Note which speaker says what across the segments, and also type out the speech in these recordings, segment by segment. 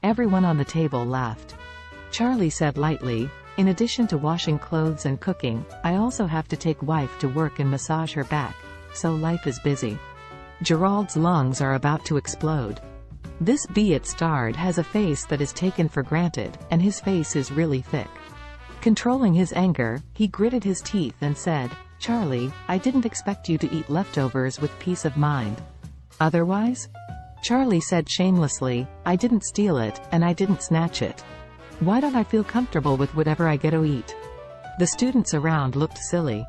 Speaker 1: Everyone on the table laughed. Charlie said lightly, "In addition to washing clothes and cooking, I also have to take wife to work and massage her back, so life is busy." Gerald's lungs are about to explode. This Be It Starred has a face that is taken for granted, and his face is really thick. Controlling his anger, he gritted his teeth and said, "Charlie, I didn't expect you to eat leftovers with peace of mind. Otherwise?" Charlie said shamelessly, "I didn't steal it, and I didn't snatch it. Why don't I feel comfortable with whatever I get to eat?" The students around looked silly.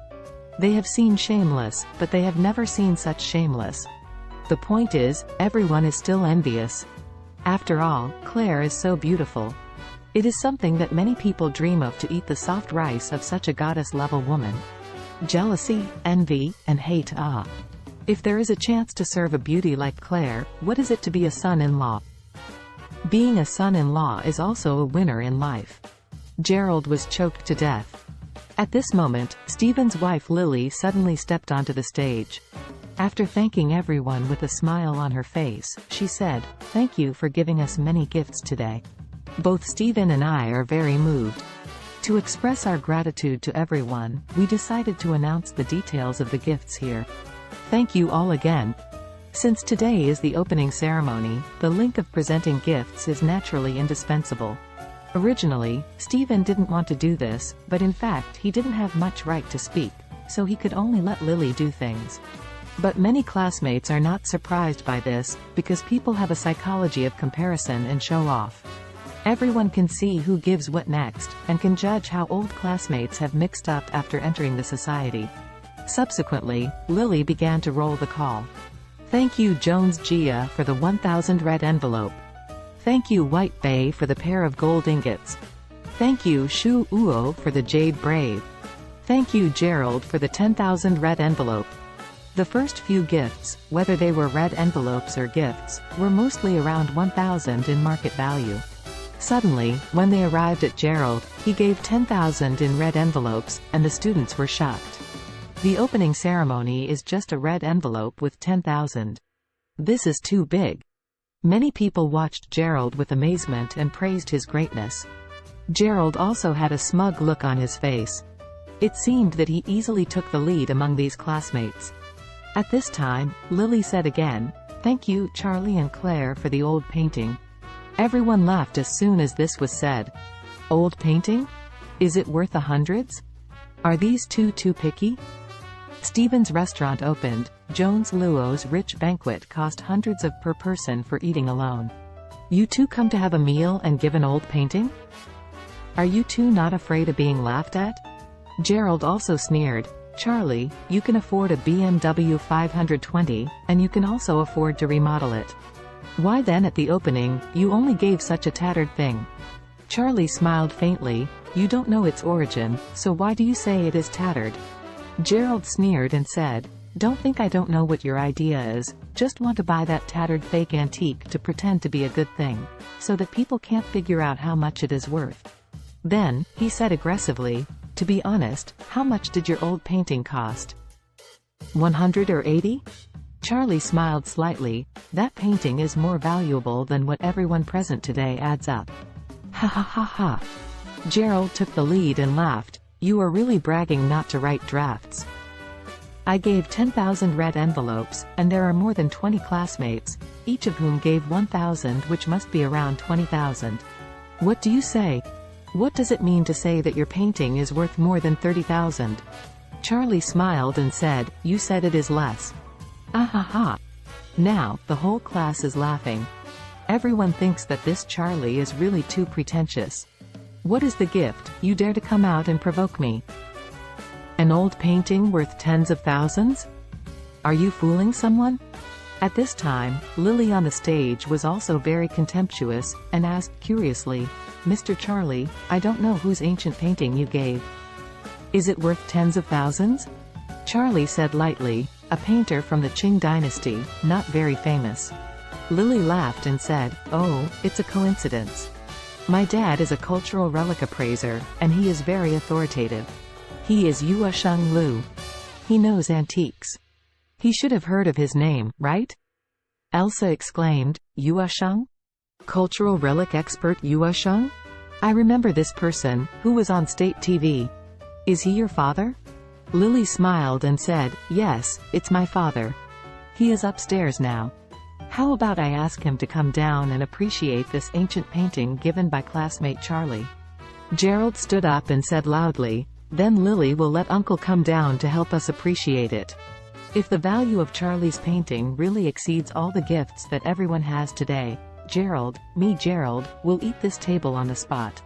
Speaker 1: They have seen Shameless, but they have never seen such shameless. The point is, everyone is still envious. After all, Claire is so beautiful. It is something that many people dream of, to eat the soft rice of such a goddess-level woman. Jealousy, envy, and hate. If there is a chance to serve a beauty like Claire, what is it to be a son-in-law? Being a son-in-law is also a winner in life. Gerald was choked to death. At this moment, Stephen's wife Lily suddenly stepped onto the stage. After thanking everyone with a smile on her face, she said, "Thank you for giving us many gifts today. Both Stephen and I are very moved. To express our gratitude to everyone, we decided to announce the details of the gifts here. Thank you all again." Since today is the opening ceremony, the link of presenting gifts is naturally indispensable. Originally, Stephen didn't want to do this, but in fact he didn't have much right to speak, so he could only let Lily do things. But many classmates are not surprised by this, because people have a psychology of comparison and show off. Everyone can see who gives what next, and can judge how old classmates have mixed up after entering the society. Subsequently, Lily began to roll the call. "Thank you Jones Gia for the 1,000 red envelope. Thank you White Bay for the pair of gold ingots. Thank you Shu Uo for the jade brave. Thank you Gerald for the 10,000 red envelope." The first few gifts, whether they were red envelopes or gifts, were mostly around 1,000 in market value. Suddenly, when they arrived at Gerald, he gave 10,000 in red envelopes, and the students were shocked. The opening ceremony is just a red envelope with 10,000. This is too big. Many people watched Gerald with amazement and praised his greatness. Gerald also had a smug look on his face. It seemed that he easily took the lead among these classmates. At this time, Lily said again, "Thank you Charlie and Claire for the old painting." Everyone laughed as soon as this was said. Old painting? Is it worth the hundreds? Are these two too picky? Stephen's restaurant opened. Jones Luo's rich banquet cost hundreds of per person for eating alone. You two come to have a meal and give an old painting? Are you two not afraid of being laughed at? Gerald also sneered. "Charlie, you can afford a BMW 520, and you can also afford to remodel it. Why then at the opening, you only gave such a tattered thing?" Charlie smiled faintly. "You don't know its origin, so why do you say it is tattered?" Gerald sneered and said, "Don't think I don't know what your idea is, just want to buy that tattered fake antique to pretend to be a good thing, so that people can't figure out how much it is worth." Then, he said aggressively, "To be honest, how much did your old painting cost? 100 or 80? Charlie smiled slightly. "That painting is more valuable than what everyone present today adds up." Ha ha ha ha. Gerald took the lead and laughed. "You are really bragging not to write drafts. I gave 10,000 red envelopes, and there are more than 20 classmates, each of whom gave 1,000, which must be around 20,000. What do you say? What does it mean to say that your painting is worth more than 30,000? Charlie smiled and said, "You said it is less." Ah ha ha. Now, the whole class is laughing. Everyone thinks that this Charlie is really too pretentious. What is the gift? You dare to come out and provoke me? An old painting worth tens of thousands? Are you fooling someone? At this time, Lily on the stage was also very contemptuous, and asked curiously, "Mr. Charlie, I don't know whose ancient painting you gave. Is it worth tens of thousands?" Charlie said lightly, "A painter from the Qing dynasty, not very famous." Lily laughed and said, "Oh, it's a coincidence. My dad is a cultural relic appraiser, and he is very authoritative. He is Yua Sheng Lu. He knows antiques. He should have heard of his name, right?" Elsa exclaimed, "Yua Sheng? cultural relic expert Yua Sheng? I remember this person, who was on state TV. Is he your father? Lily smiled and said, yes, it's my father. He is upstairs now. How about I ask him to come down and appreciate this ancient painting given by classmate Charlie? Gerald stood up and said loudly, then Lily will let Uncle come down to help us appreciate it. If the value of Charlie's painting really exceeds all the gifts that everyone has today, Gerald will eat this table on the spot.